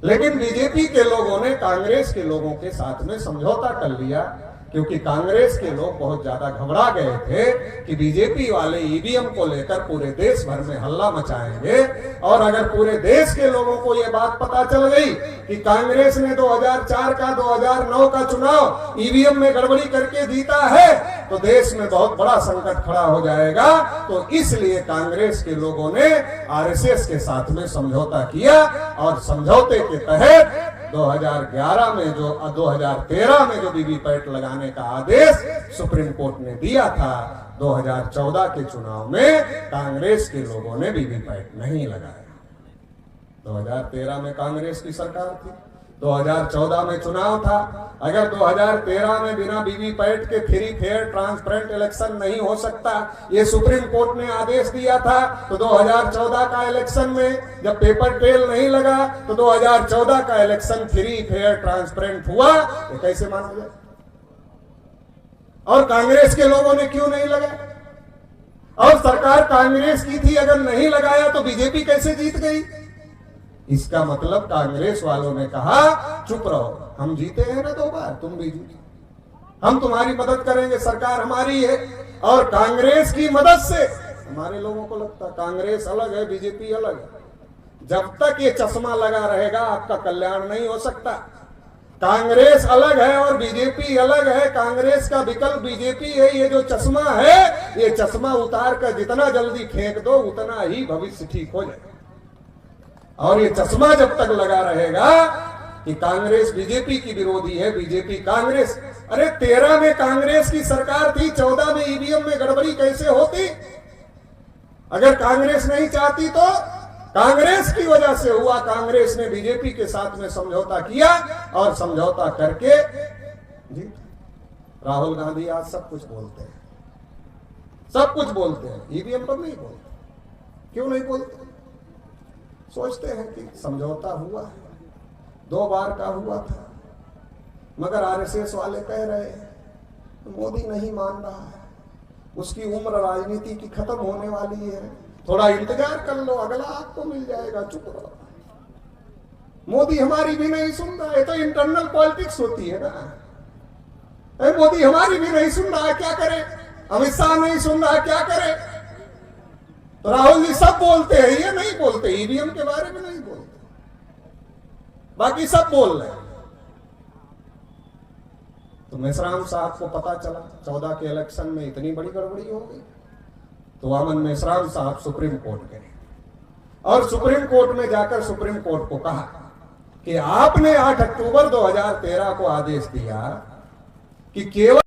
लेकिन बीजेपी के लोगों ने कांग्रेस के लोगों के साथ में समझौता कर लिया, क्योंकि कांग्रेस के लोग बहुत ज्यादा घबरा गए थे कि बीजेपी वाले ईवीएम को लेकर पूरे देश भर में हल्ला मचाएंगे। और अगर पूरे देश के लोगों को यह बात पता चल गई कि कांग्रेस ने 2004 का 2009 का चुनाव ईवीएम में गड़बड़ी करके जीता है, तो देश में बहुत बड़ा संकट खड़ा हो जाएगा। तो इसलिए कांग्रेस के लोगों ने आरएसएस के साथ में समझौता किया और समझौते के तहत 2011 में जो 2013 में जो वीवीपैट लगाने का आदेश सुप्रीम कोर्ट ने दिया था, 2014 के चुनाव में कांग्रेस के लोगों ने वीवीपैट नहीं लगाया। 2013 में कांग्रेस की सरकार थी, 2014 में चुनाव था। अगर 2013 में बिना वीवीपैट के फ्री, फेयर, ट्रांसपेरेंट इलेक्शन नहीं हो सकता, ये सुप्रीम कोर्ट ने आदेश दिया था, तो 2014 का इलेक्शन में जब पेपर ट्रेल नहीं लगा तो 2014 का इलेक्शन फ्री, फेयर, ट्रांसपेरेंट हुआ, ये कैसे माना जाए? और कांग्रेस के लोगों ने क्यों नहीं लगाया? और सरकार कांग्रेस की थी, अगर नहीं लगाया तो बीजेपी कैसे जीत गई? इसका मतलब कांग्रेस वालों ने कहा चुप रहो, हम जीते हैं ना 2 बार, तुम भी जीते, हम तुम्हारी मदद करेंगे, सरकार हमारी है। और कांग्रेस की मदद से हमारे लोगों को लगता कांग्रेस अलग है, बीजेपी अलग है। जब तक ये चश्मा लगा रहेगा आपका कल्याण नहीं हो सकता। कांग्रेस अलग है और बीजेपी अलग है, कांग्रेस का विकल्प बीजेपी है। ये जो चश्मा है, ये चश्मा उतार कर जितना जल्दी फेंक दो उतना ही भविष्य ठीक हो जाए। और ये चश्मा जब तक लगा रहेगा कि कांग्रेस बीजेपी की विरोधी है, बीजेपी कांग्रेस, अरे 13 में कांग्रेस की सरकार थी, 14 में ईवीएम में गड़बड़ी कैसे होती? अगर कांग्रेस नहीं चाहती तो कांग्रेस की वजह से हुआ। कांग्रेस ने बीजेपी के साथ में समझौता किया और समझौता करके जी राहुल गांधी आज सब कुछ बोलते हैं, सब कुछ बोलते हैं, ईवीएम पर नहीं बोलते। क्यों नहीं बोलते? सोचते हैं कि समझौता हुआ है, 2 बार का हुआ था, मगर आरएसएस वाले कह रहे हैं मोदी नहीं मान रहा है, उसकी उम्र राजनीति की खत्म होने वाली है, थोड़ा इंतजार कर लो, अगला आपको मिल जाएगा, चुप रहो। मोदी हमारी भी नहीं सुन रहा है, तो इंटरनल पॉलिटिक्स होती है ना। मोदी हमारी भी नहीं सुन रहा है, क्या करे? अमित शाह नहीं सुन रहा है, क्या करे? तो राहुल जी सब बोलते हैं, ये नहीं बोलते, ईवीएम के बारे में नहीं बोलते, बाकी सब बोल रहे हैं। तो मेश्राम साहब को पता चला 14 के इलेक्शन में इतनी बड़ी गड़बड़ी हो गई, तो अमन मेश्राम साहब सुप्रीम कोर्ट गए और सुप्रीम कोर्ट में जाकर सुप्रीम कोर्ट को कहा कि आपने 8 अक्टूबर 2013 को आदेश दिया कि केवल